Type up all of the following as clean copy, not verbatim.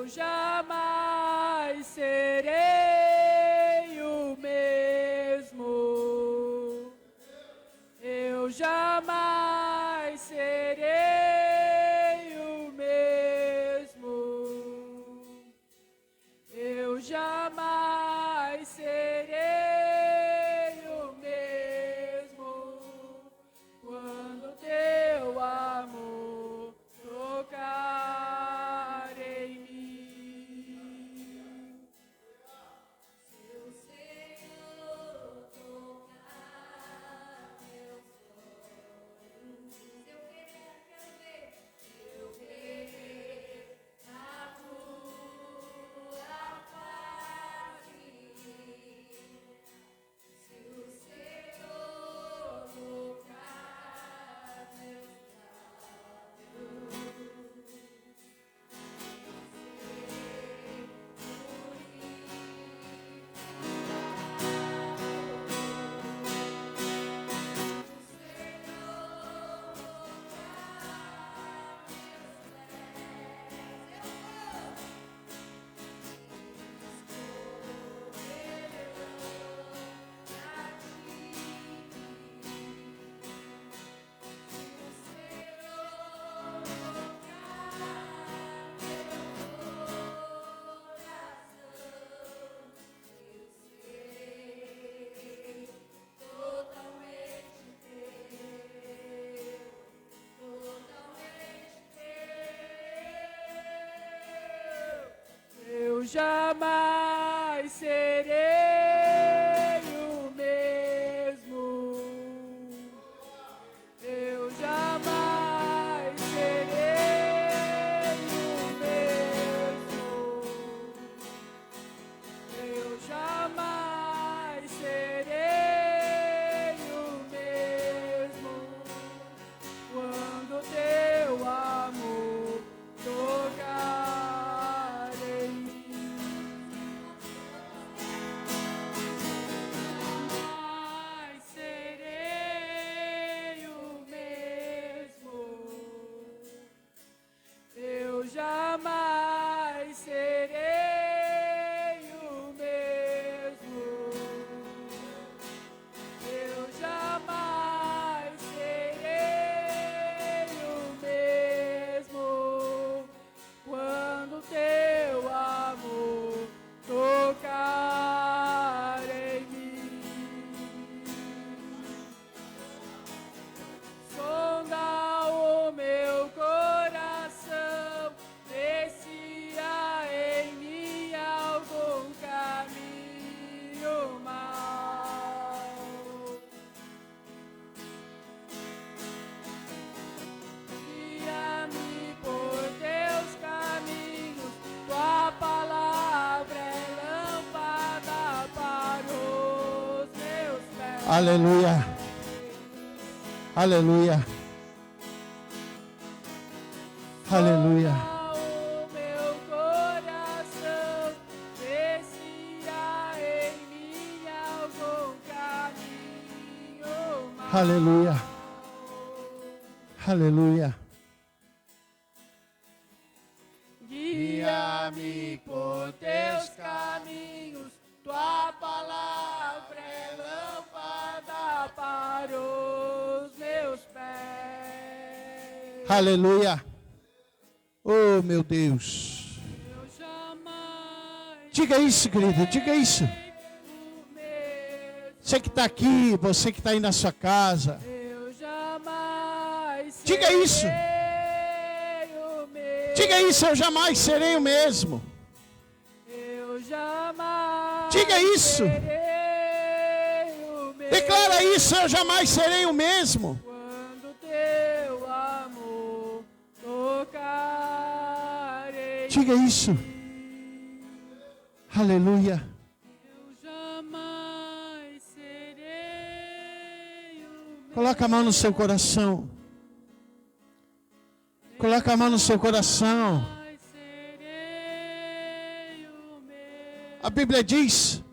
Jamais serei o mesmo. Eu jamais serei o mesmo. Eu jamais serei o mesmo. Quando teu amor tocar em mim. Eu jamais serei o mesmo. Eu jamais serei o mesmo. Eu jamais serei o mesmo. Quando teu amor tocar em mim. Jamais serei o mesmo. Eu jamais serei o mesmo. Quando teu amor tocar em mim. Sonda o meu coração, vê se há em mim algum caminho mau. Guia-me por teus caminhos, tua palavra é lâmpada para os meus pés. Aleluia. Aleluia. Aleluia. O meu coração, vê se há em mim algum caminho mau. Aleluia. Aleluia. Guia-me por teus caminhos, tua palavra é lâmpada para os meus pés. Aleluia. Oh, meu Deus. Eu jamais Diga isso, querido. Diga isso. o mesmo. Você que está aqui, você que está aí na sua casa. Eu jamais Diga isso. serei o mesmo. Diga isso, eu jamais serei o mesmo. Eu jamais Diga isso. serei o mesmo. Declara isso, eu jamais serei o mesmo. Quando teu amor tocar em Diga isso. Aleluia. eu jamais serei o mesmo. Coloca a mão no seu coração. Coloca a mão no seu coração. Jamais serei o mesmo. A Bíblia diz,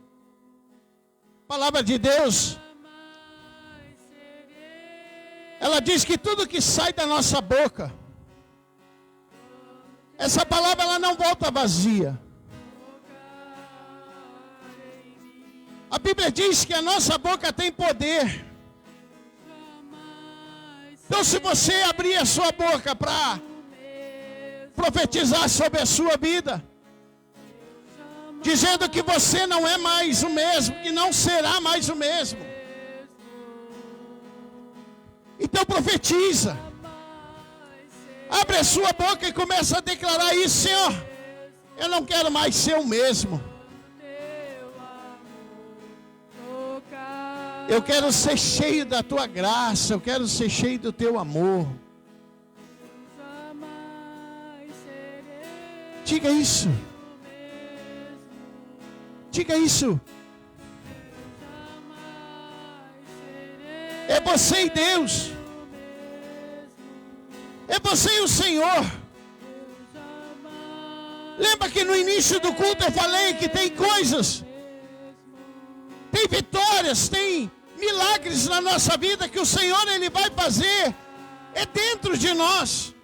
palavra de Deus, Jamais serei. ela diz que tudo que sai da nossa boca, essa palavra ela não volta vazia. A Bíblia diz que a nossa boca tem poder. Então, se você abrir a sua boca para profetizar sobre a sua vida, dizendo que você não é mais o mesmo e não será mais o mesmo, então profetiza. Abre a sua boca e começa a declarar isso: Senhor, eu não quero mais ser o mesmo. Eu quero ser cheio da tua graça, eu quero ser cheio do teu amor. Diga isso. Diga isso. É você e Deus. É você e o Senhor. Lembra que no início do culto eu falei que tem coisas, tem vitórias, tem milagres na nossa vida que o Senhor Ele vai fazer. É dentro de nós.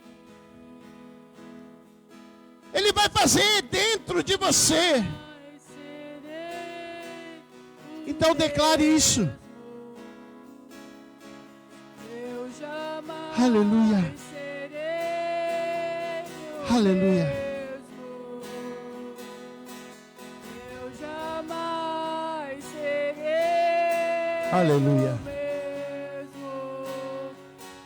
Ele vai fazer dentro de você. Então declare isso. Aleluia. Aleluia. Eu jamais serei Aleluia. o mesmo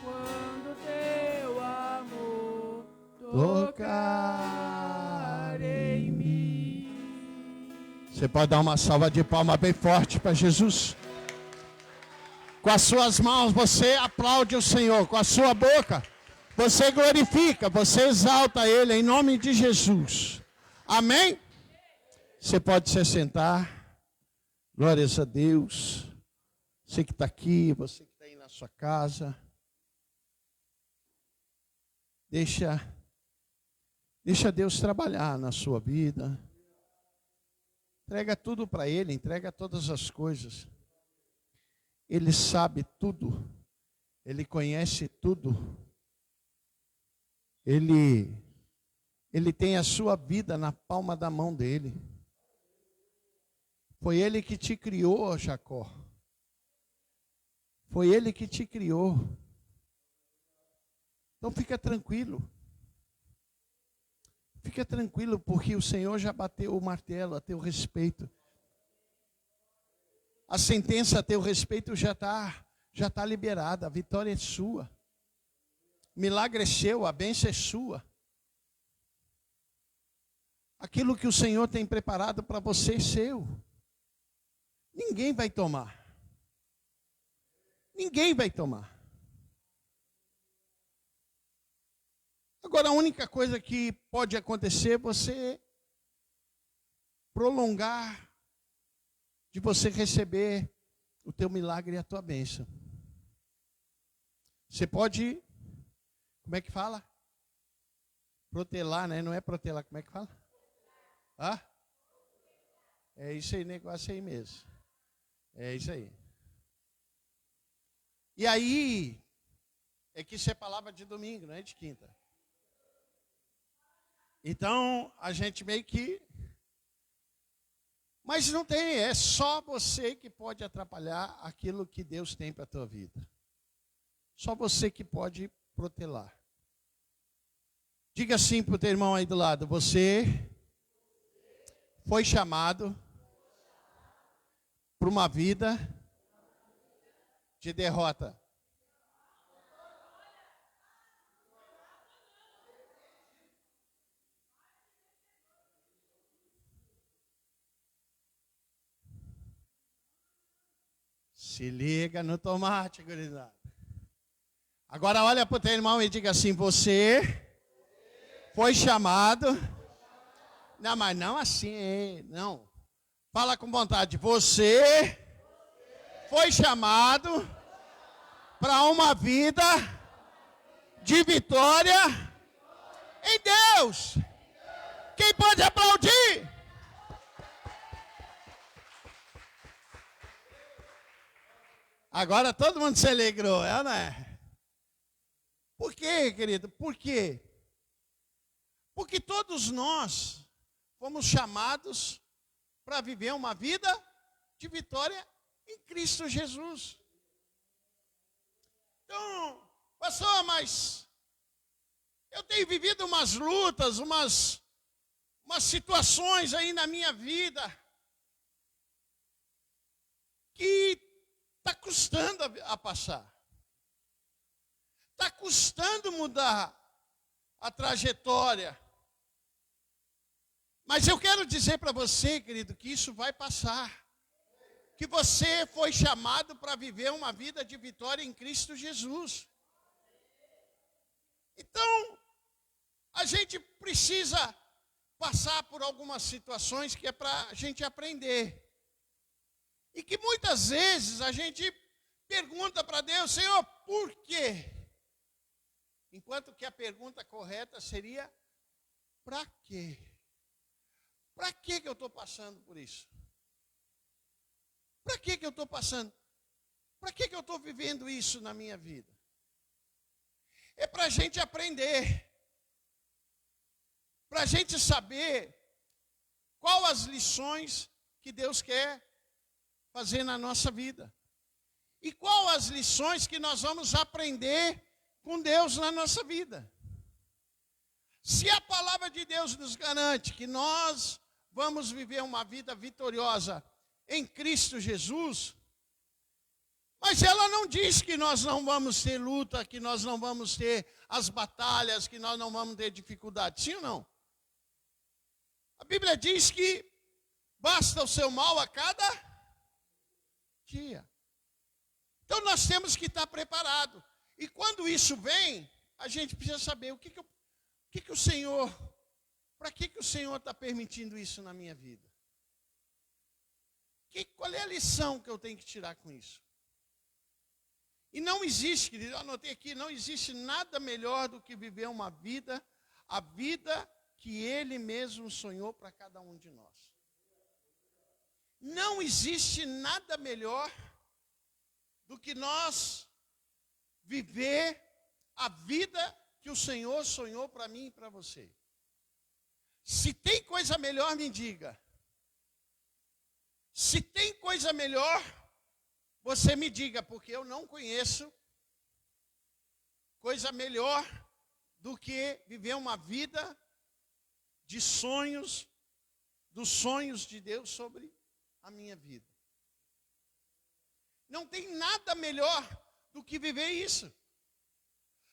quando teu amor tocar em mim. Você pode dar uma salva de palmas bem forte para Jesus. Com as suas mãos você aplaude o Senhor. Com a sua boca você glorifica, você exalta Ele em nome de Jesus. Amém? Você pode se sentar. Glórias a Deus. Você que está aqui, você que está aí na sua casa. Deixa Deus trabalhar na sua vida. Entrega tudo para Ele, entrega todas as coisas. Ele sabe tudo. Ele conhece tudo. Ele tem a sua vida na palma da mão dele. Foi Ele que te criou, Jacó. Foi Ele que te criou. Então fica tranquilo. Fica tranquilo, porque o Senhor já bateu o martelo a teu respeito. A sentença a teu respeito já está liberada. A vitória é sua. O milagre é seu, a bênção é sua. Aquilo que o Senhor tem preparado para você é seu. Ninguém vai tomar. Ninguém vai tomar. Agora, a única coisa que pode acontecer é você prolongar de você receber o teu milagre e a tua bênção. Você pode, como é que fala? Protelar, né? Não é protelar, como é que fala? Ah? É isso aí, negócio aí mesmo. É isso aí. E aí, é que isso é palavra de domingo, não é de quinta. Então, a gente meio que... Mas não tem, é só você que pode atrapalhar aquilo que Deus tem para a tua vida. Só você que pode protelar. Diga assim para o teu irmão aí do lado: você foi chamado para uma vida de derrota. Se liga no tomate, gurizada. Agora olha para o teu irmão e diga assim: você foi chamado. Não, mas não assim, não. Fala com vontade. Você foi chamado para uma vida de vitória em Deus. Quem pode aplaudir? Agora todo mundo se alegrou, não é? Por quê, querido? Por quê? Porque todos nós fomos chamados para viver uma vida de vitória em Cristo Jesus. Então, pastor, mas eu tenho vivido umas lutas, umas situações aí na minha vida que está custando a passar. Está custando mudar a trajetória. Mas eu quero dizer para você, querido, que isso vai passar. Que você foi chamado para viver uma vida de vitória em Cristo Jesus. Então, a gente precisa passar por algumas situações que é para a gente aprender. E que muitas vezes a gente pergunta para Deus: Senhor, por quê? Enquanto que a pergunta correta seria: para quê? Para que eu estou passando por isso? Para que eu estou passando? Para que eu estou vivendo isso na minha vida? É para a gente aprender. Para a gente saber qual as lições que Deus quer fazer na nossa vida. E qual as lições que nós vamos aprender com Deus na nossa vida. Se a palavra de Deus nos garante que nós vamos viver uma vida vitoriosa em Cristo Jesus, mas ela não diz que nós não vamos ter luta, que nós não vamos ter as batalhas, que nós não vamos ter dificuldade. Sim ou não? A Bíblia diz que basta o seu mal a cada dia. Então nós temos que estar preparados. E quando isso vem, a gente precisa saber o que o Senhor, para que o Senhor está permitindo isso na minha vida? Qual é a lição que eu tenho que tirar com isso? E não existe, querido, eu anotei aqui, não existe nada melhor do que viver uma vida, a vida que Ele mesmo sonhou para cada um de nós. Não existe nada melhor do que nós viver a vida que o Senhor sonhou para mim e para você. Se tem coisa melhor, me diga. Se tem coisa melhor, você me diga, porque eu não conheço coisa melhor do que viver uma vida de sonhos, dos sonhos de Deus sobre a minha vida. Não tem nada melhor do que viver isso.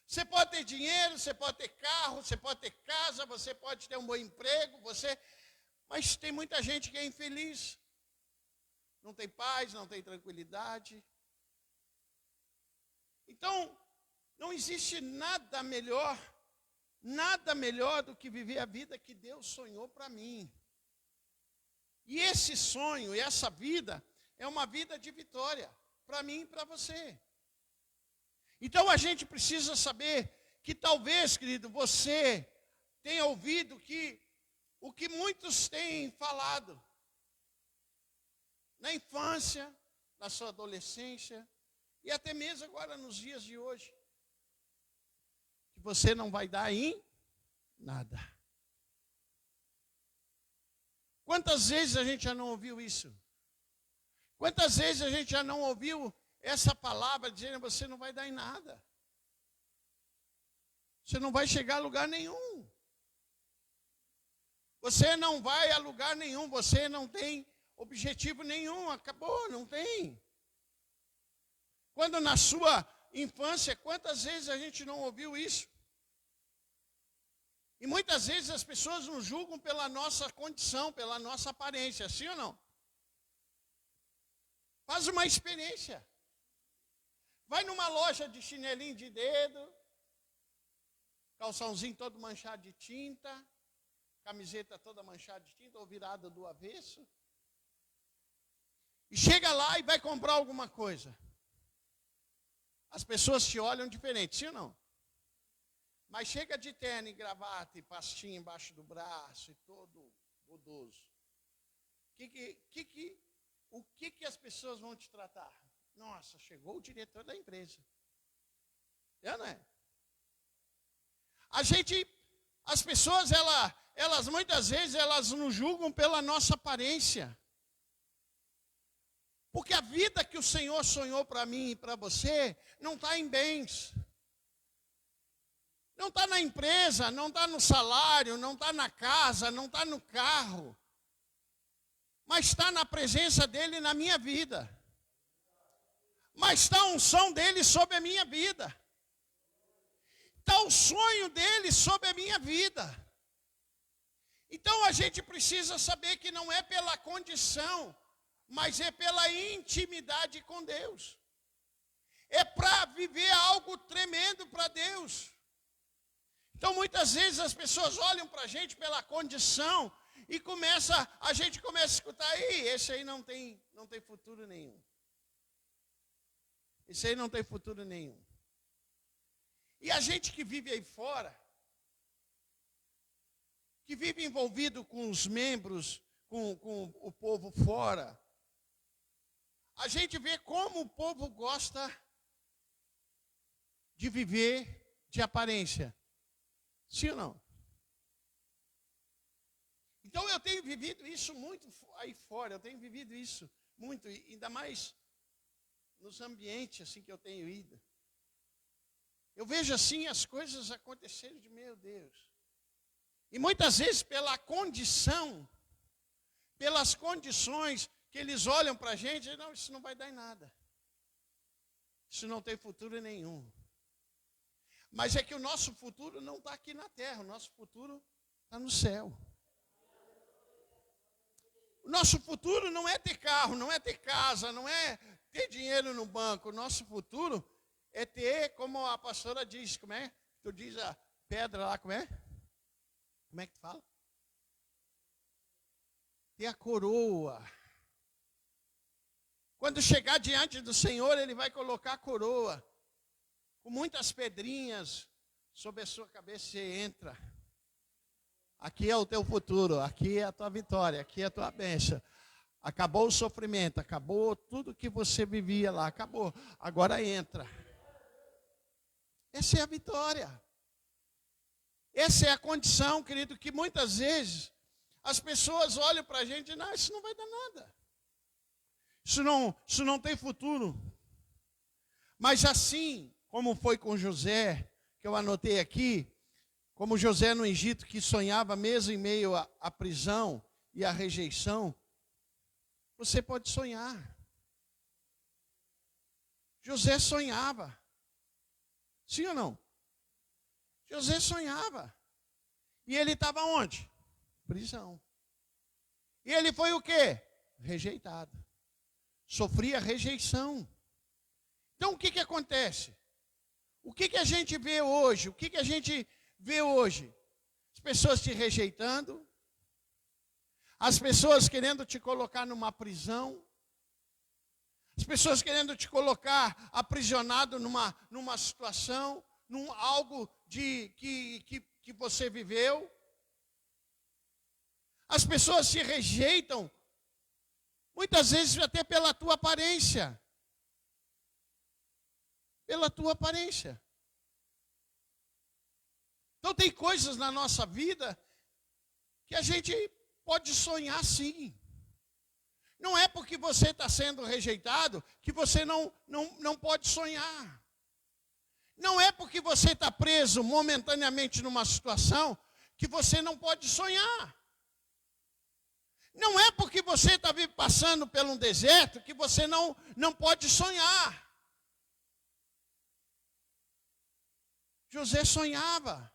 Você pode ter dinheiro, você pode ter carro, você pode ter casa, você pode ter um bom emprego, mas tem muita gente que é infeliz. Não tem paz, não tem tranquilidade. Então, não existe nada melhor do que viver a vida que Deus sonhou para mim. E esse sonho, e essa vida, é uma vida de vitória, para mim e para você. Então a gente precisa saber que talvez, querido, você tenha ouvido o que muitos têm falado. Na infância, na sua adolescência, e até mesmo agora nos dias de hoje. Que você não vai dar em nada. Quantas vezes a gente já não ouviu isso? Quantas vezes a gente já não ouviu essa palavra dizendo: você não vai dar em nada. Você não vai chegar a lugar nenhum. Você não vai a lugar nenhum, você não tem objetivo nenhum, acabou, não tem. Quando na sua infância, quantas vezes a gente não ouviu isso? E muitas vezes as pessoas nos julgam pela nossa condição, pela nossa aparência, sim ou não? Faz uma experiência. vai numa loja de chinelinho de dedo, calçãozinho todo manchado de tinta, camiseta toda manchada de tinta ou virada do avesso. E chega lá e vai comprar alguma coisa. As pessoas te olham diferente, sim ou não? Mas chega de terno e gravata e pastinha embaixo do braço e todo godoso. O que as pessoas vão te tratar? Nossa, chegou o diretor da empresa. É, não é? As pessoas, elas muitas vezes, elas nos julgam pela nossa aparência. Porque a vida que o Senhor sonhou para mim e para você, não está em bens. Não está na empresa, não está no salário, não está na casa, não está no carro. Mas está na presença dEle na minha vida. Mas está a unção dEle sobre a minha vida. Está o sonho dEle sobre a minha vida. Então a gente precisa saber que não é pela condição, mas é pela intimidade com Deus. É para viver algo tremendo para Deus. Então muitas vezes as pessoas olham para a gente pela condição e a gente começa a escutar, esse aí não tem futuro nenhum. Esse aí não tem futuro nenhum. E a gente que vive aí fora, que vive envolvido com os membros, com o povo fora, a gente vê como o povo gosta de viver de aparência. Sim ou não? Então eu tenho vivido isso muito aí fora, eu tenho vivido isso muito, ainda mais nos ambientes assim que eu tenho ido. Eu vejo assim as coisas acontecerem de meu Deus. E muitas vezes pela condição, pelas condições que eles olham para a gente, e não, isso não vai dar em nada. Isso não tem futuro nenhum. Mas é que o nosso futuro não está aqui na terra, o nosso futuro está no céu. O nosso futuro não é ter carro, não é ter casa, não é ter dinheiro no banco. O nosso futuro é ter, como a pastora diz, como é? Tu diz a pedra lá, como é? Como é que tu fala? Ter a coroa. Quando chegar diante do Senhor, Ele vai colocar a coroa. Com muitas pedrinhas sobre a sua cabeça, você entra. Aqui é o teu futuro, aqui é a tua vitória, aqui é a tua bênção. Acabou o sofrimento, acabou tudo que você vivia lá, acabou. Agora entra. Essa é a vitória. Essa é a condição, querido, que muitas vezes as pessoas olham para a gente e dizem, não, isso não vai dar nada. Isso não tem futuro. Mas assim como foi com José, que eu anotei aqui, como José no Egito, que sonhava mesmo em meio à prisão e à rejeição, você pode sonhar. José sonhava. Sim ou não? José sonhava. E ele estava onde? Prisão. E ele foi o quê? Rejeitado. Sofria rejeição. Então o que acontece? O que a gente vê hoje? O que a gente vê hoje? As pessoas te rejeitando, as pessoas querendo te colocar numa prisão, as pessoas querendo te colocar aprisionado numa situação, algo que você viveu. As pessoas te rejeitam, muitas vezes até pela tua aparência. Pela tua aparência. Então tem coisas na nossa vida que a gente pode sonhar sim. Não é porque você está sendo rejeitado que você não pode sonhar. Não é porque você está preso momentaneamente numa situação que você não pode sonhar. Não é porque você está passando por um deserto que você não pode sonhar. José sonhava.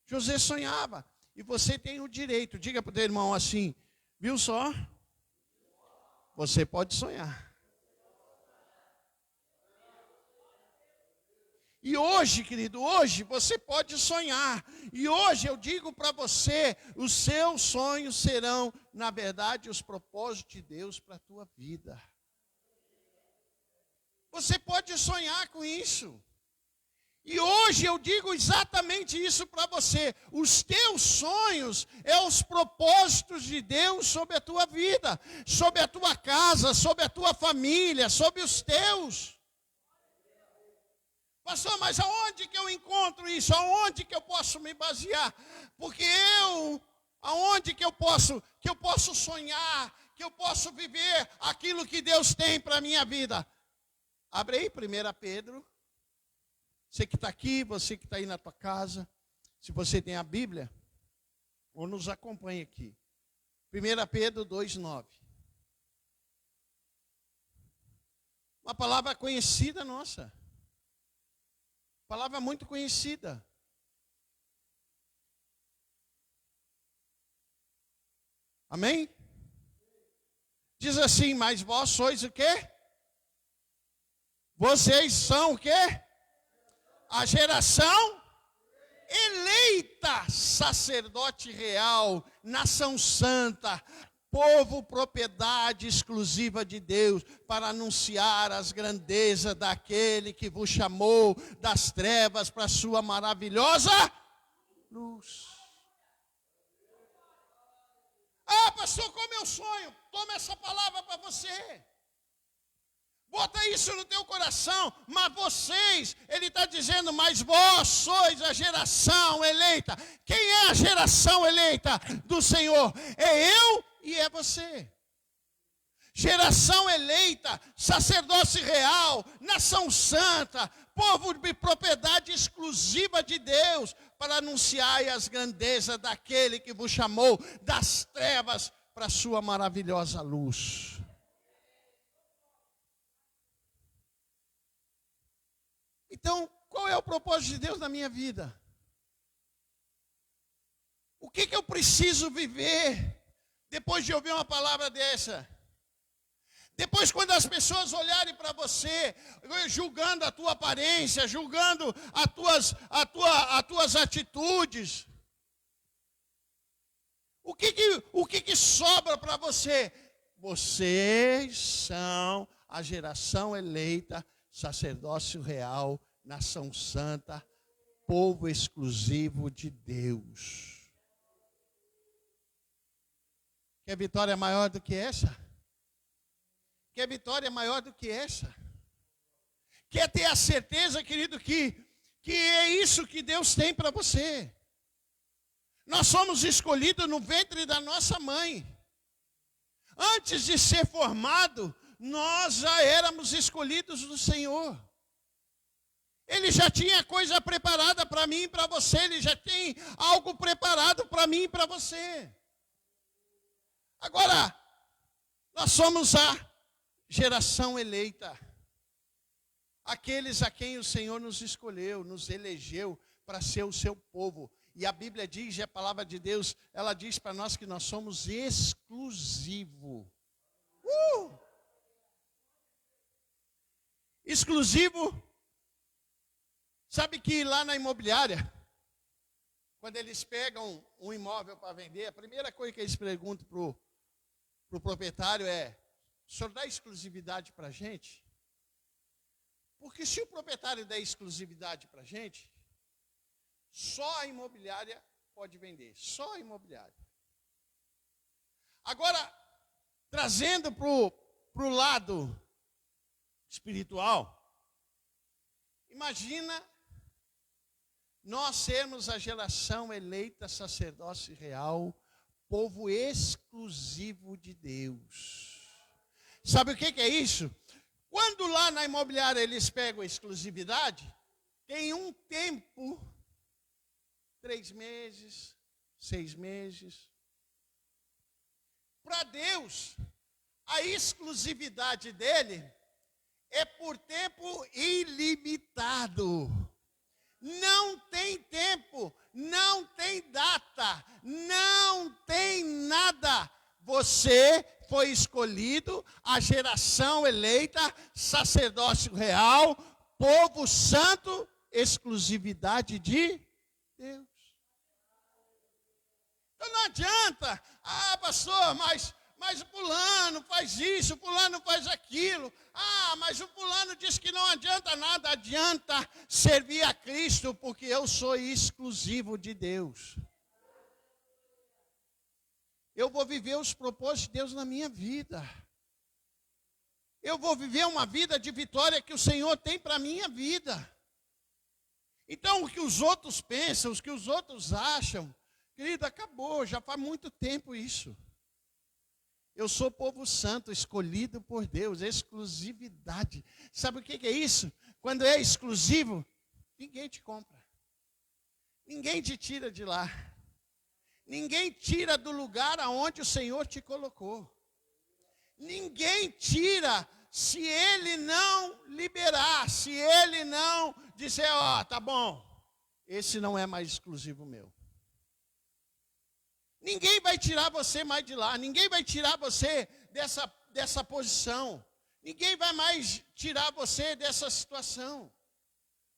José sonhava. E você tem o direito. Diga para o teu irmão assim. Viu só? Você pode sonhar. E hoje, querido, hoje você pode sonhar. E hoje eu digo para você, os seus sonhos serão, na verdade, os propósitos de Deus para a tua vida. Você pode sonhar com isso. E hoje eu digo exatamente isso para você. Os teus sonhos é os propósitos de Deus sobre a tua vida, sobre a tua casa, sobre a tua família, sobre os teus. Pastor, mas aonde que eu encontro isso? Aonde que eu posso me basear? Porque aonde que eu posso sonhar, que eu posso viver aquilo que Deus tem para a minha vida? Abre aí 1 Pedro. Você que está aqui, você que está aí na tua casa, se você tem a Bíblia, ou nos acompanha aqui. 1 Pedro 2,9. Uma palavra conhecida nossa. Palavra muito conhecida. Amém? Diz assim, mas vós sois o quê? Vocês são o quê? A geração eleita, sacerdote real, nação santa, povo propriedade exclusiva de Deus, para anunciar as grandezas daquele que vos chamou das trevas para a sua maravilhosa luz. Ah, pastor, como eu sonho? Toma essa palavra para você. Bota isso no teu coração, mas vocês, ele está dizendo, mas vós sois a geração eleita. Quem é a geração eleita do Senhor? É eu e é você. Geração eleita, sacerdócio real, nação santa, povo de propriedade exclusiva de Deus, para anunciar as grandezas daquele que vos chamou das trevas para a sua maravilhosa luz. Então, qual é o propósito de Deus na minha vida? O que eu preciso viver depois de ouvir uma palavra dessa? Depois, quando as pessoas olharem para você, julgando a tua aparência, julgando as tuas atitudes, o que sobra para você? Vocês são a geração eleita, sacerdócio real, nação santa, povo exclusivo de Deus. Quer vitória maior do que essa? Quer vitória maior do que essa? Quer ter a certeza, querido, que é isso que Deus tem para você? Nós somos escolhidos no ventre da nossa mãe. Antes de ser formado, nós já éramos escolhidos do Senhor. Ele já tinha coisa preparada para mim e para você. Ele já tem algo preparado para mim e para você. Agora, nós somos a geração eleita. Aqueles a quem o Senhor nos escolheu, nos elegeu para ser o seu povo. E a Bíblia diz, e a palavra de Deus, ela diz para nós que nós somos exclusivos. Exclusivo. Sabe que lá na imobiliária, quando eles pegam um imóvel para vender, a primeira coisa que eles perguntam para o proprietário é: o senhor dá exclusividade para a gente? Porque se o proprietário der exclusividade para a gente, só a imobiliária pode vender, só a imobiliária. Agora, trazendo para o lado espiritual, imagina nós sermos a geração eleita, sacerdócio real, povo exclusivo de Deus. Sabe o que é isso? Quando lá na imobiliária eles pegam a exclusividade, tem um tempo, 3 meses, 6 meses. Para Deus, a exclusividade dele é por tempo ilimitado. Não tem tempo, não tem data, não tem nada. Você foi escolhido, a geração eleita, sacerdócio real, povo santo exclusividade de Deus. Então não adianta, pastor, mas o fulano faz isso, o fulano faz aquilo. Mas o fulano diz que não adianta nada. Adianta servir a Cristo, porque eu sou exclusivo de Deus. Eu vou viver os propósitos de Deus na minha vida. Eu vou viver uma vida de vitória que o Senhor tem para a minha vida. Então, o que os outros pensam, o que os outros acham, querido, acabou, já faz muito tempo isso. Eu sou povo santo, escolhido por Deus, exclusividade. Sabe o que é isso? Quando é exclusivo, ninguém te compra. Ninguém te tira de lá. Ninguém tira do lugar aonde o Senhor te colocou. Ninguém tira se Ele não liberar, se Ele não disser, tá bom, esse não é mais exclusivo meu. Ninguém vai tirar você mais de lá, ninguém vai tirar você dessa posição. Ninguém vai mais tirar você dessa situação.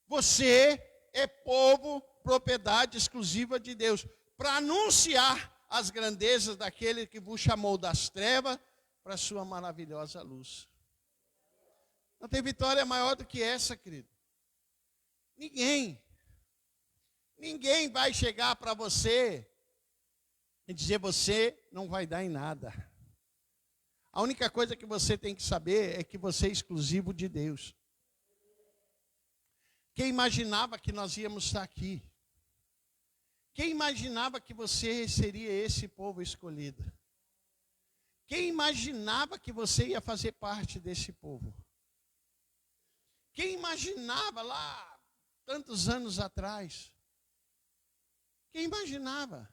Você é povo, propriedade exclusiva de Deus, para anunciar as grandezas daquele que vos chamou das trevas para a sua maravilhosa luz. Não tem vitória maior do que essa, querido. Ninguém vai chegar para você e dizer, você não vai dar em nada. A única coisa que você tem que saber é que você é exclusivo de Deus. Quem imaginava que nós íamos estar aqui? Quem imaginava que você seria esse povo escolhido? Quem imaginava que você ia fazer parte desse povo? Quem imaginava lá, tantos anos atrás? Quem imaginava?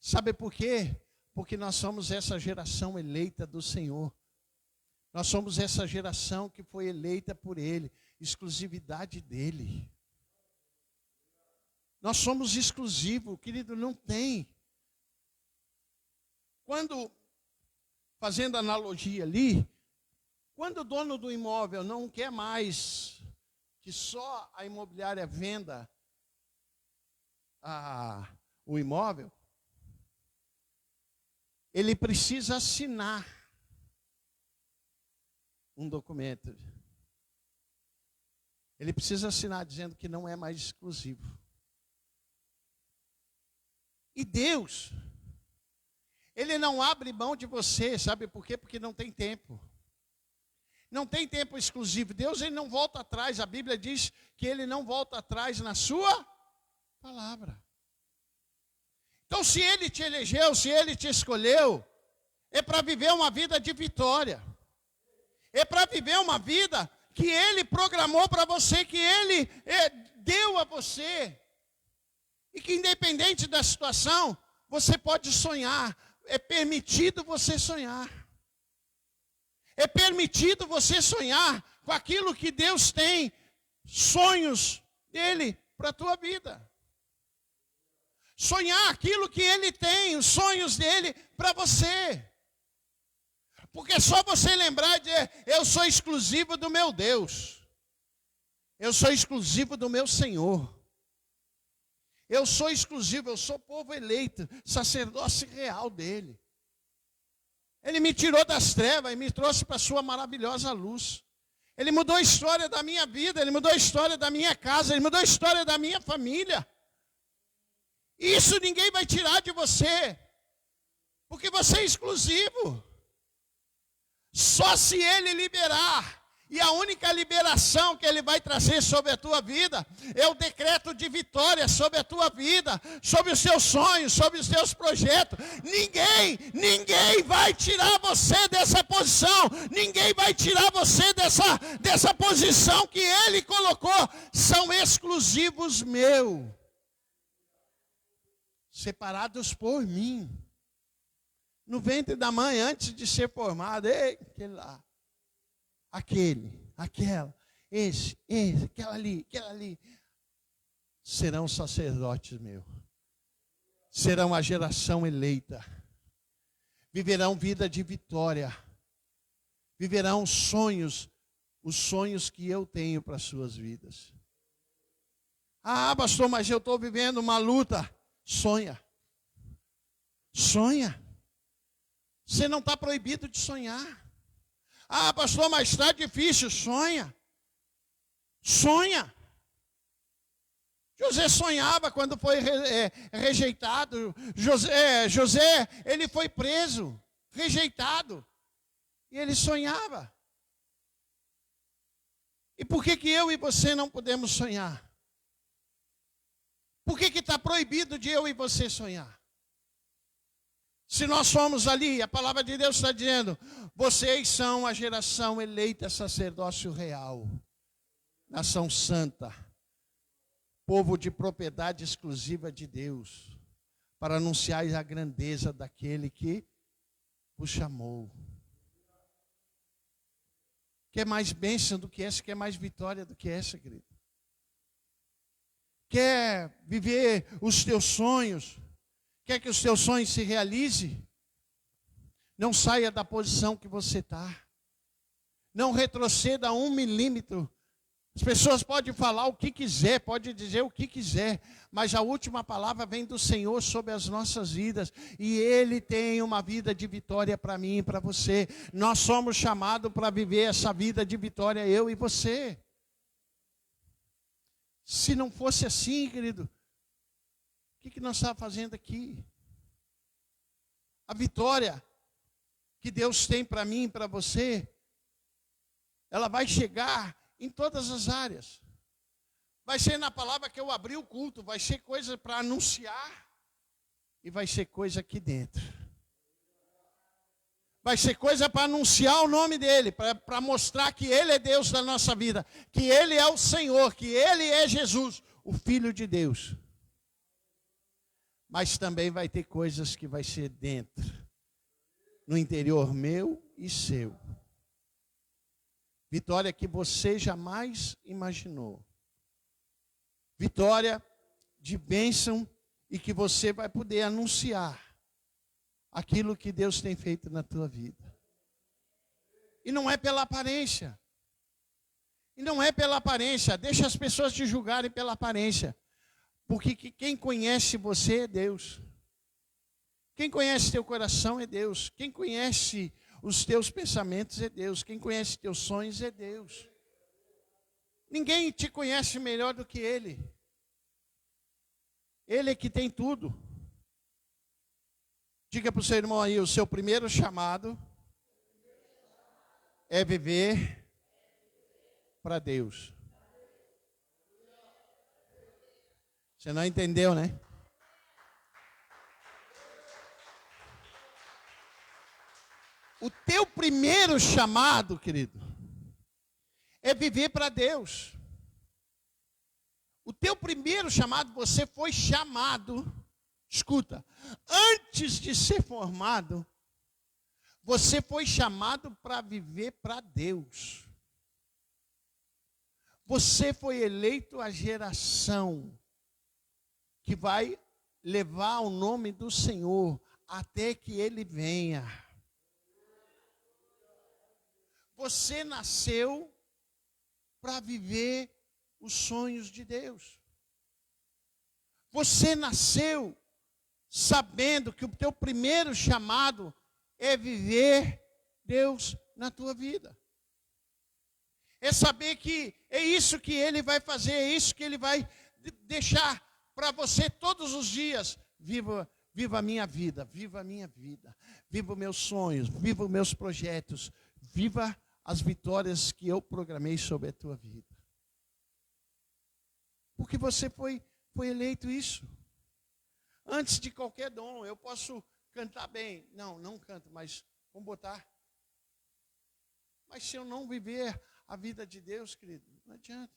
Sabe por quê? Porque nós somos essa geração eleita do Senhor. Nós somos essa geração que foi eleita por Ele, exclusividade dEle. Nós somos exclusivos, querido, não tem. Quando, fazendo analogia ali, quando o dono do imóvel não quer mais que só a imobiliária venda o imóvel, ele precisa assinar um documento. Ele precisa assinar dizendo que não é mais exclusivo. E Deus, Ele não abre mão de você, sabe por quê? Porque não tem tempo. Não tem tempo exclusivo. Deus, Ele não volta atrás. A Bíblia diz que Ele não volta atrás na sua palavra. Então, se Ele te elegeu, se Ele te escolheu, é para viver uma vida de vitória. É para viver uma vida que Ele programou para você, que Ele deu a você. E que independente da situação, você pode sonhar. É permitido você sonhar. É permitido você sonhar com aquilo que Deus tem, sonhos dele para a tua vida. Sonhar aquilo que Ele tem, os sonhos dele para você. Porque é só você lembrar de, eu sou exclusivo do meu Deus. Eu sou exclusivo do meu Senhor. Eu sou exclusivo, eu sou povo eleito, sacerdócio real dele. Ele me tirou das trevas e me trouxe para a sua maravilhosa luz. Ele mudou a história da minha vida, Ele mudou a história da minha casa, Ele mudou a história da minha família. Isso ninguém vai tirar de você, porque você é exclusivo. Só se Ele liberar, e a única liberação que Ele vai trazer sobre a tua vida, é o decreto de vitória sobre a tua vida, sobre os seus sonhos, sobre os teus projetos. Ninguém vai tirar você dessa posição, ninguém vai tirar você dessa posição que Ele colocou, são exclusivos meus. Separados por mim. No ventre da mãe, antes de ser formado, aquele lá, aquela, esse, aquela ali, serão sacerdotes meus. Serão a geração eleita. Viverão vida de vitória. Viverão sonhos, os sonhos que eu tenho para as suas vidas. Ah, pastor, mas eu estou vivendo uma luta. Sonha. Sonha. Você não está proibido de sonhar. Ah, pastor, mas está difícil. Sonha. Sonha. José sonhava quando foi rejeitado. José, ele foi preso, rejeitado. E ele sonhava. E por que eu e você não podemos sonhar? Por que está proibido de eu e você sonhar? Se nós somos ali, a palavra de Deus está dizendo, vocês são a geração eleita, sacerdócio real, nação santa, povo de propriedade exclusiva de Deus, para anunciar a grandeza daquele que os chamou. Quer mais bênção do que essa? Quer mais vitória do que essa, querido? Quer viver os teus sonhos? Quer que os teus sonhos se realizem? Não saia da posição que você está. Não retroceda 1 milímetro. As pessoas podem falar o que quiser, podem dizer o que quiser, mas a última palavra vem do Senhor sobre as nossas vidas. E Ele tem uma vida de vitória para mim e para você. Nós somos chamados para viver essa vida de vitória, eu e você. Se não fosse assim, querido, o que nós estamos fazendo aqui? A vitória que Deus tem para mim e para você, ela vai chegar em todas as áreas. Vai ser na palavra que eu abri o culto, vai ser coisa para anunciar e vai ser coisa aqui dentro. Vai ser coisa para anunciar o nome dEle, para mostrar que Ele é Deus da nossa vida, que Ele é o Senhor, que Ele é Jesus, o Filho de Deus. Mas também vai ter coisas que vai ser dentro, no interior meu e seu. Vitória que você jamais imaginou. Vitória de bênção e que você vai poder anunciar aquilo que Deus tem feito na tua vida. E não é pela aparência. E não é pela aparência. Deixa as pessoas te julgarem pela aparência. Porque quem conhece você é Deus. Quem conhece teu coração é Deus. Quem conhece os teus pensamentos é Deus. Quem conhece teus sonhos é Deus. Ninguém te conhece melhor do que Ele. Ele é que tem tudo. Diga para o seu irmão aí, o seu primeiro chamado é viver para Deus. Você não entendeu, né? O teu primeiro chamado, querido, é viver para Deus. O teu primeiro chamado, você foi chamado, escuta, antes de ser formado, você foi chamado para viver para Deus. Você foi eleito a geração que vai levar o nome do Senhor até que Ele venha. Você nasceu para viver os sonhos de Deus. Você nasceu sabendo que o teu primeiro chamado é viver Deus na tua vida. É saber que é isso que Ele vai fazer, é isso que Ele vai deixar para você todos os dias. Viva a minha vida, viva a minha vida, viva os meus sonhos, viva os meus projetos, viva as vitórias que eu programei sobre a tua vida. Porque você foi eleito isso. Antes de qualquer dom, eu posso cantar bem. Não canto, mas vamos botar. Mas se eu não viver a vida de Deus, querido, não adianta.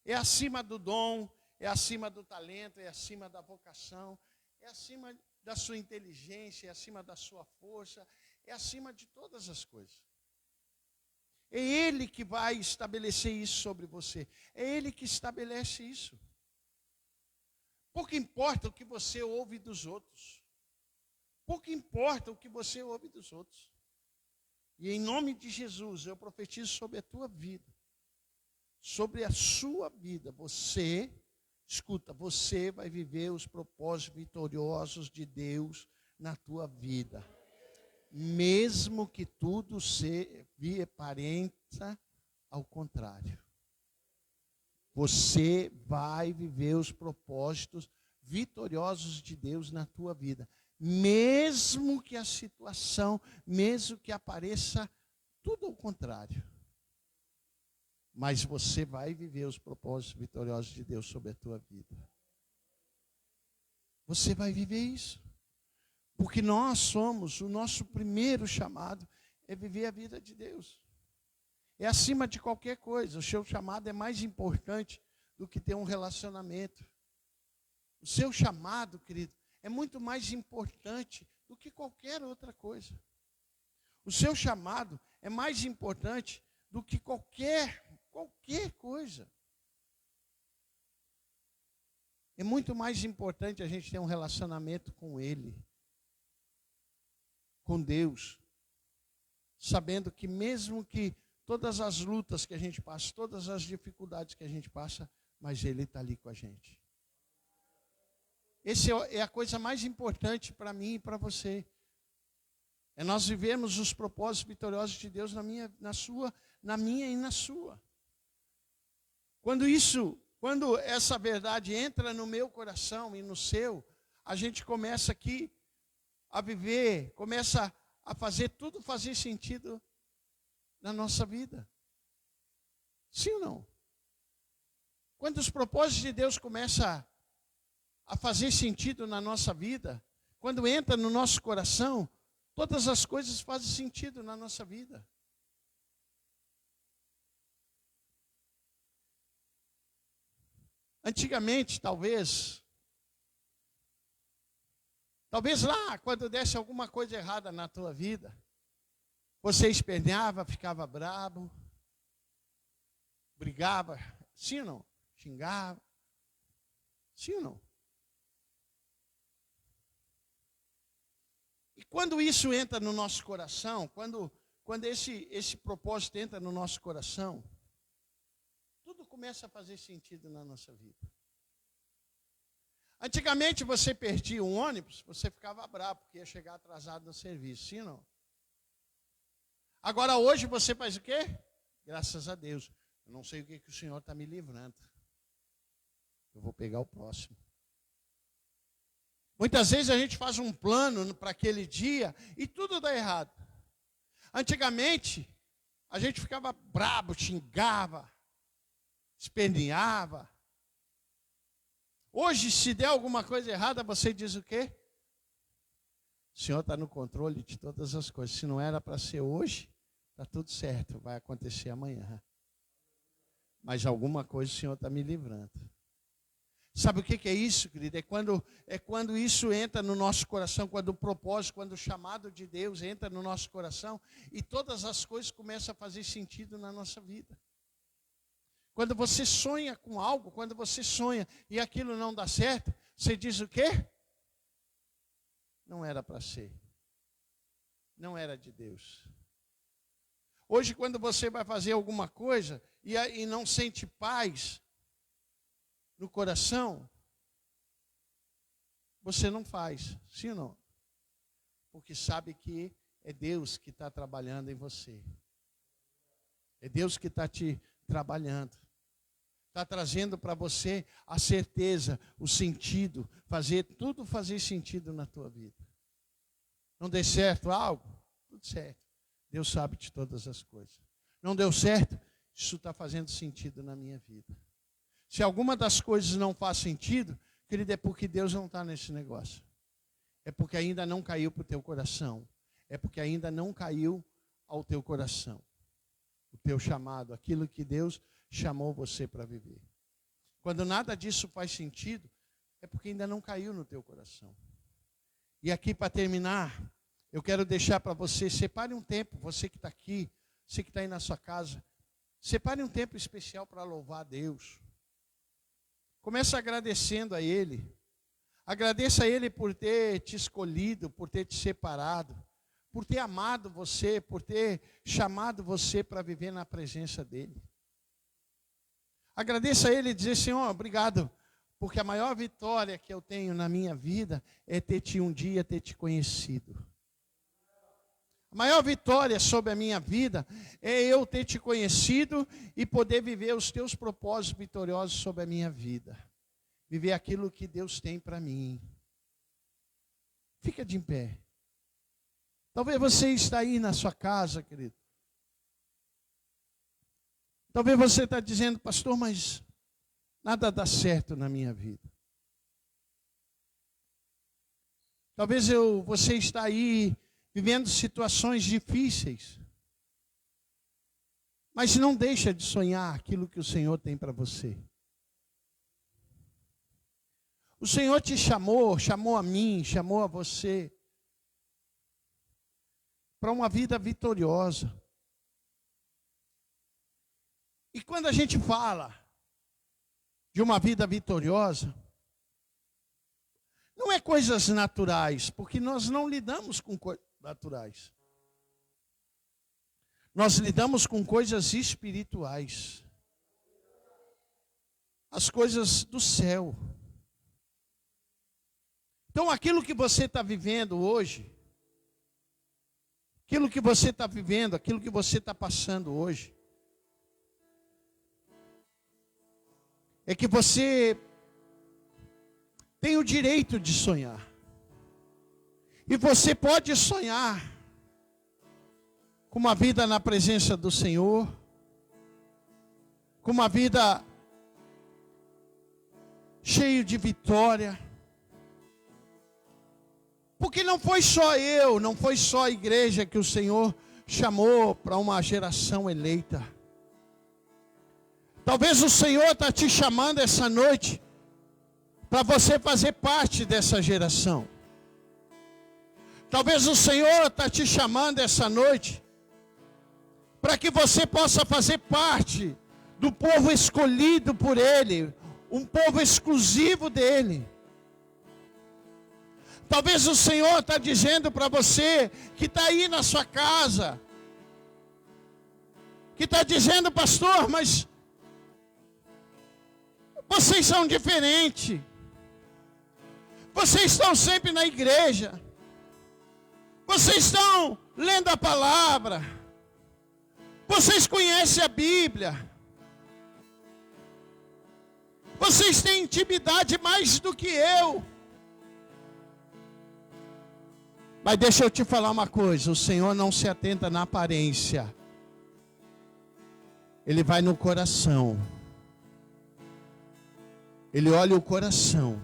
É acima do dom, é acima do talento, é acima da vocação, é acima da sua inteligência, é acima da sua força, é acima de todas as coisas. É Ele que vai estabelecer isso sobre você. É Ele que estabelece isso. Pouco importa o que você ouve dos outros. Pouco importa o que você ouve dos outros. E em nome de Jesus, eu profetizo sobre a tua vida. sobre a sua vida, você, escuta, você vai viver os propósitos vitoriosos de Deus na tua vida. Mesmo que tudo se aparenta ao contrário. Você vai viver os propósitos vitoriosos de Deus na tua vida. Mesmo que a situação, mesmo que apareça tudo ao contrário. Mas você vai viver os propósitos vitoriosos de Deus sobre a tua vida. Você vai viver isso. Porque nós somos, o nosso primeiro chamado é viver a vida de Deus. É acima de qualquer coisa. O seu chamado é mais importante do que ter um relacionamento. O seu chamado, querido, é muito mais importante do que qualquer outra coisa. O seu chamado é mais importante do que qualquer coisa. É muito mais importante a gente ter um relacionamento com Ele, com Deus, sabendo que mesmo que todas as lutas que a gente passa, todas as dificuldades que a gente passa, mas Ele está ali com a gente. Essa é a coisa mais importante para mim e para você. É nós vivemos os propósitos vitoriosos de Deus na minha e na sua. Quando essa verdade entra no meu coração e no seu, a gente começa aqui a viver, começa a fazer tudo fazer sentido na nossa vida. Sim ou não? Quando os propósitos de Deus começam a fazer sentido na nossa vida, quando entra no nosso coração, todas as coisas fazem sentido na nossa vida. Antigamente, talvez lá, quando desse alguma coisa errada na tua vida, você esperneava, ficava bravo, brigava, sim ou não? Xingava, sim ou não? E quando isso entra no nosso coração, quando esse propósito entra no nosso coração, tudo começa a fazer sentido na nossa vida. Antigamente você perdia um ônibus, você ficava bravo, porque ia chegar atrasado no serviço, sim ou não? Agora hoje você faz o quê? Graças a Deus. Eu não sei o que o Senhor está me livrando. Eu vou pegar o próximo. Muitas vezes a gente faz um plano para aquele dia e tudo dá errado. Antigamente, a gente ficava brabo, xingava, esperneava. Hoje, se der alguma coisa errada, você diz o quê? O Senhor está no controle de todas as coisas. Se não era para ser hoje, está tudo certo, vai acontecer amanhã. Mas alguma coisa o Senhor está me livrando. Sabe o que é isso, querido? É quando isso entra no nosso coração, quando o propósito, quando o chamado de Deus entra no nosso coração e todas as coisas começam a fazer sentido na nossa vida. Quando você sonha com algo, quando você sonha e aquilo não dá certo, você diz o quê? Não era para ser. Não era de Deus. Hoje, quando você vai fazer alguma coisa e não sente paz no coração, você não faz, sim ou não? Porque sabe que é Deus que está trabalhando em você. É Deus que está te trabalhando. Está trazendo para você a certeza, o sentido, tudo fazer sentido na tua vida. Não deu certo algo? Tudo certo. Deus sabe de todas as coisas. Não deu certo? Isso está fazendo sentido na minha vida. Se alguma das coisas não faz sentido, querido, é porque Deus não está nesse negócio. É porque ainda não caiu para o teu coração. É porque ainda não caiu ao teu coração. O teu chamado, aquilo que Deus chamou você para viver. Quando nada disso faz sentido, é porque ainda não caiu no teu coração. E aqui para terminar, eu quero deixar para você, separe um tempo, você que está aqui, você que está aí na sua casa, separe um tempo especial para louvar a Deus. Comece agradecendo a Ele. Agradeça a Ele por ter te escolhido, por ter te separado, por ter amado você, por ter chamado você para viver na presença dEle. Agradeça a Ele e dizer: Senhor, obrigado, porque a maior vitória que eu tenho na minha vida é ter te conhecido. A maior vitória sobre a minha vida é eu ter te conhecido e poder viver os teus propósitos vitoriosos sobre a minha vida. Viver aquilo que Deus tem para mim. Fica de pé. Talvez você está aí na sua casa, querido. Talvez você está dizendo: pastor, mas nada dá certo na minha vida. Talvez você está aí vivendo situações difíceis. Mas não deixa de sonhar aquilo que o Senhor tem para você. O Senhor te chamou a mim, chamou a você para uma vida vitoriosa. E quando a gente fala de uma vida vitoriosa, não é coisas naturais, porque nós não lidamos com coisas naturais. Nós lidamos com coisas espirituais. As coisas do céu. Então aquilo que você está vivendo hoje, aquilo que você está vivendo, aquilo que você está passando hoje, é que você tem o direito de sonhar. E você pode sonhar com uma vida na presença do Senhor, com uma vida cheia de vitória. Porque não foi só eu, não foi só a igreja que o Senhor chamou para uma geração eleita. Talvez o Senhor está te chamando essa noite para você fazer parte dessa geração. Talvez o Senhor está te chamando essa noite para que você possa fazer parte do povo escolhido por Ele, um povo exclusivo dEle. Talvez o Senhor está dizendo para você que está aí na sua casa, que está dizendo: pastor, mas vocês são diferentes. Vocês estão sempre na igreja. Vocês estão lendo a palavra. Vocês conhecem a Bíblia. Vocês têm intimidade mais do que eu. Mas deixa eu te falar uma coisa: o Senhor não se atenta na aparência. Ele vai no coração. Ele olha o coração.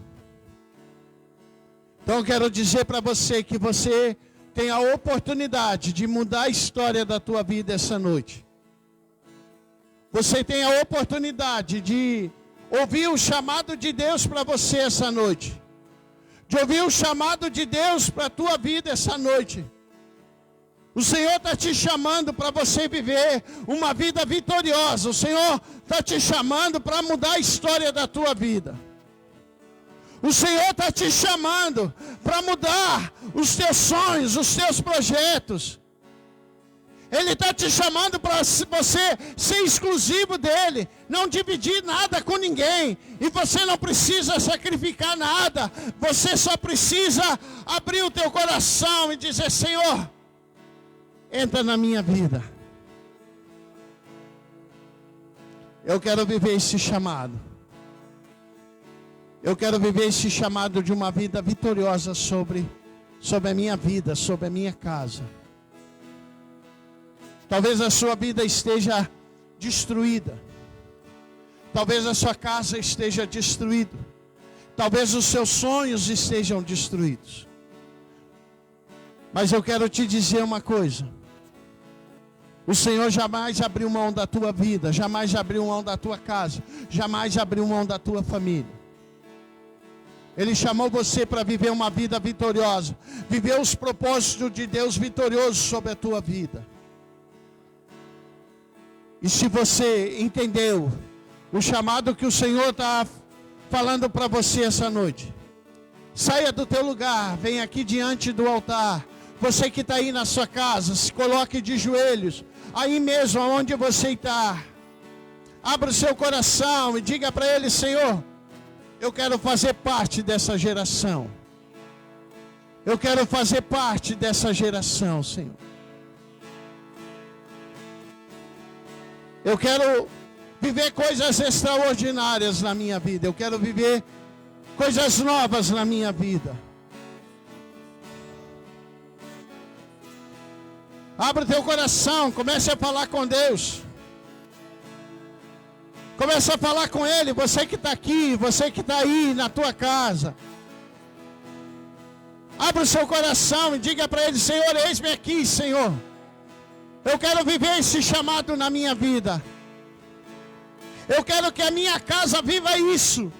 Então eu quero dizer para você que você tem a oportunidade de mudar a história da tua vida essa noite. Você tem a oportunidade de ouvir o chamado de Deus para você essa noite. De ouvir o chamado de Deus para a tua vida essa noite. O Senhor está te chamando para você viver uma vida vitoriosa. O Senhor está te chamando para mudar a história da tua vida. O Senhor está te chamando para mudar os teus sonhos, os teus projetos. Ele está te chamando para você ser exclusivo dEle, não dividir nada com ninguém. E você não precisa sacrificar nada. Você só precisa abrir o teu coração e dizer: Senhor, entra na minha vida. Eu quero viver esse chamado. Eu quero viver esse chamado de uma vida vitoriosa sobre a minha vida, sobre a minha casa. Talvez a sua vida esteja destruída. Talvez a sua casa esteja destruída. Talvez os seus sonhos estejam destruídos. Mas eu quero te dizer uma coisa. O Senhor jamais abriu mão da tua vida, jamais abriu mão da tua casa, jamais abriu mão da tua família. Ele chamou você para viver uma vida vitoriosa, viver os propósitos de Deus vitoriosos sobre a tua vida. E se você entendeu o chamado que o Senhor está falando para você essa noite, saia do teu lugar, vem aqui diante do altar. Você que está aí na sua casa, se coloque de joelhos, aí mesmo onde você está. Abra o seu coração e diga para Ele: Senhor, eu quero fazer parte dessa geração. Eu quero fazer parte dessa geração, Senhor. Eu quero viver coisas extraordinárias na minha vida. Eu quero viver coisas novas na minha vida. Abra o teu coração, comece a falar com Deus. Comece a falar com Ele, você que está aqui, você que está aí na tua casa. Abra o seu coração e diga para Ele: Senhor, eis-me aqui, Senhor. Eu quero viver esse chamado na minha vida. Eu quero que a minha casa viva isso.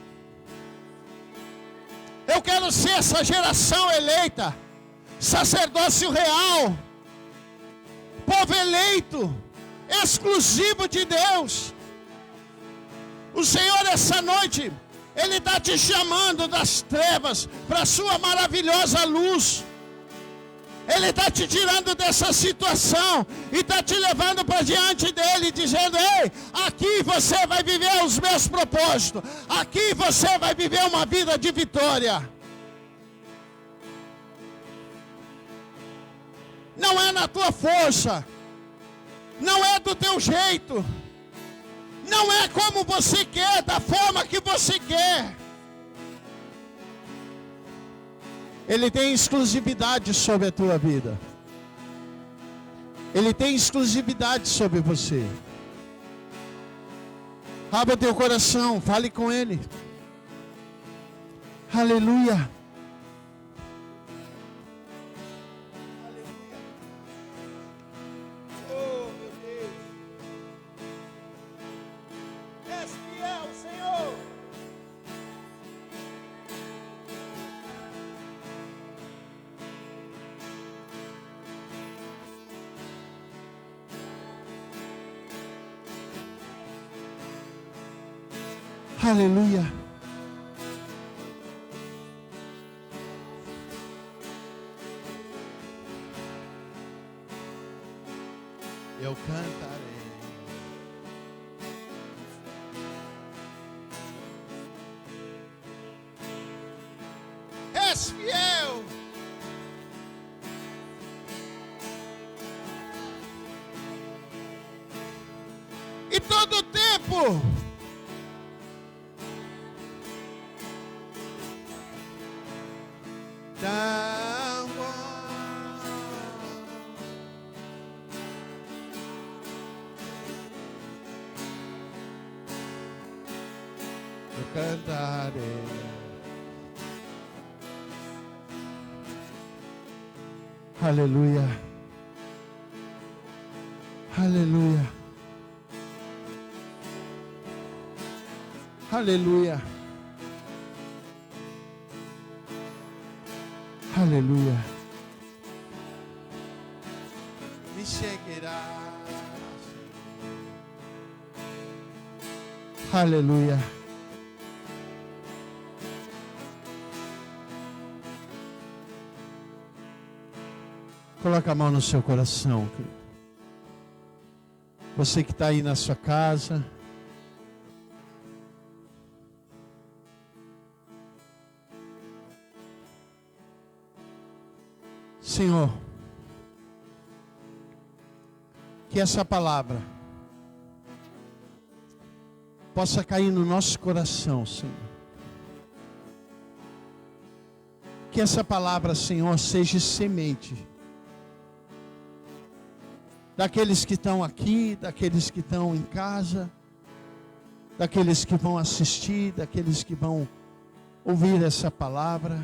Eu quero ser essa geração eleita, sacerdócio real, povo eleito, exclusivo de Deus. O Senhor, essa noite, Ele está te chamando das trevas para a sua maravilhosa luz. Ele está te tirando dessa situação e está te levando para diante dEle, dizendo: ei, aqui você vai viver os meus propósitos. Aqui você vai viver uma vida de vitória. Não é na tua força, não é do teu jeito, não é como você quer, da forma que você quer. Ele tem exclusividade sobre a tua vida. Ele tem exclusividade sobre você. Abra teu coração, fale com Ele. Aleluia. Oh, meu Deus. És fiel, Senhor. Aleluia. Eu cantarei. És fiel. E todo o tempo tão bom. Eu cantarei. Aleluia. Aleluia. Aleluia. Aleluia. Me seguirá. Aleluia. Coloca a mão no seu coração. Você que está aí na sua casa. Senhor, que essa palavra possa cair no nosso coração, Senhor. Que essa palavra, Senhor, seja semente daqueles que estão aqui, daqueles que estão em casa, daqueles que vão assistir, daqueles que vão ouvir essa palavra.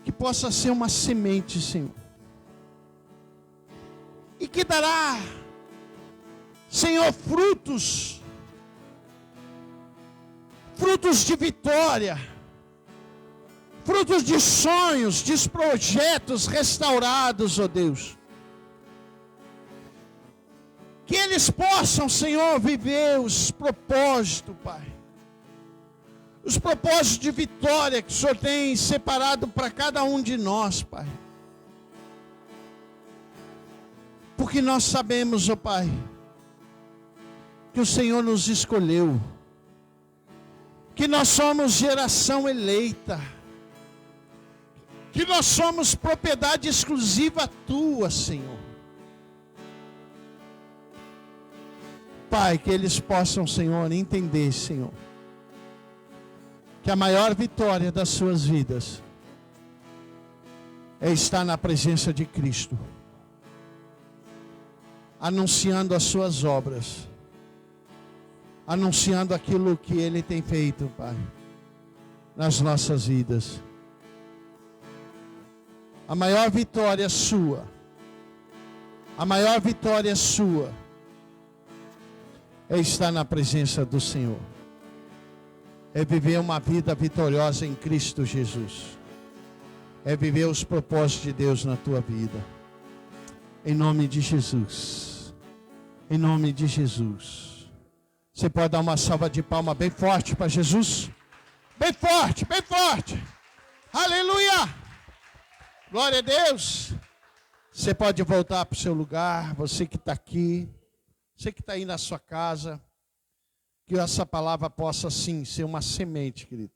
Que possa ser uma semente, Senhor, e que dará, Senhor, frutos de vitória, frutos de sonhos, de projetos restaurados, ó Deus. Que eles possam, Senhor, viver os propósitos, Pai. Os propósitos de vitória que o Senhor tem separado para cada um de nós, Pai. Porque nós sabemos, ó Pai, que o Senhor nos escolheu, que nós somos geração eleita, que nós somos propriedade exclusiva tua, Senhor. Pai, que eles possam, Senhor, entender, Senhor, que a maior vitória das suas vidas é estar na presença de Cristo, anunciando as suas obras, anunciando aquilo que Ele tem feito, Pai, nas nossas vidas. A maior vitória sua, a maior vitória sua, é estar na presença do Senhor, é viver uma vida vitoriosa em Cristo Jesus, é viver os propósitos de Deus na tua vida, em nome de Jesus, em nome de Jesus. Você pode dar uma salva de palmas bem forte para Jesus? Bem forte, bem forte. Aleluia! Glória a Deus. Você pode voltar para o seu lugar, você que está aqui, você que está aí na sua casa, que essa palavra possa sim ser uma semente, querido,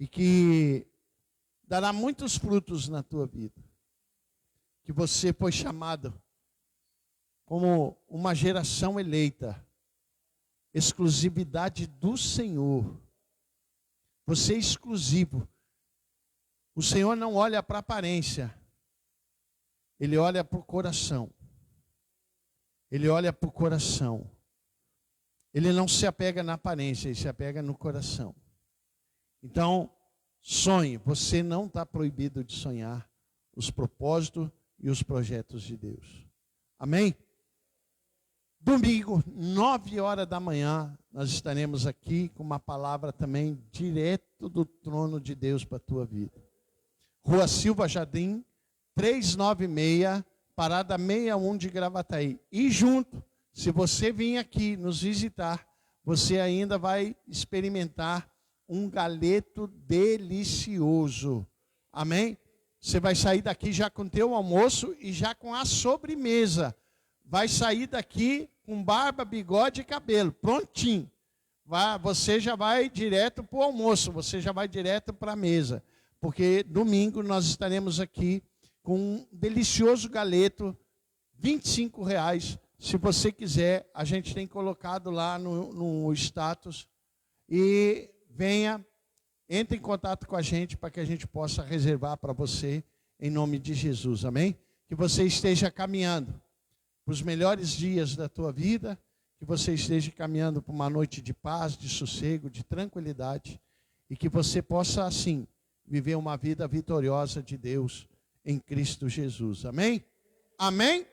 e que dará muitos frutos na tua vida, que você foi chamado como uma geração eleita, exclusividade do Senhor. Você é exclusivo. O Senhor não olha para a aparência, Ele olha para o coração. Ele olha para o coração. Ele não se apega na aparência, Ele se apega no coração. Então, sonhe. Você não está proibido de sonhar os propósitos e os projetos de Deus. Amém? Domingo, 9 horas da manhã, nós estaremos aqui com uma palavra também direto do trono de Deus para a tua vida. Rua Silva Jardim, 396, parada 61 de Gravataí. E junto, se você vir aqui nos visitar, você ainda vai experimentar um galeto delicioso. Amém? Você vai sair daqui já com o teu almoço e já com a sobremesa. Vai sair daqui com barba, bigode e cabelo, prontinho. Você já vai direto para o almoço, você já vai direto para a mesa. Porque domingo nós estaremos aqui com um delicioso galeto, R$25. Se você quiser, a gente tem colocado lá no status. E venha, entre em contato com a gente para que a gente possa reservar para você, em nome de Jesus, amém? Que você esteja caminhando para os melhores dias da tua vida, que você esteja caminhando para uma noite de paz, de sossego, de tranquilidade, e que você possa, assim, viver uma vida vitoriosa de Deus em Cristo Jesus, amém? Amém?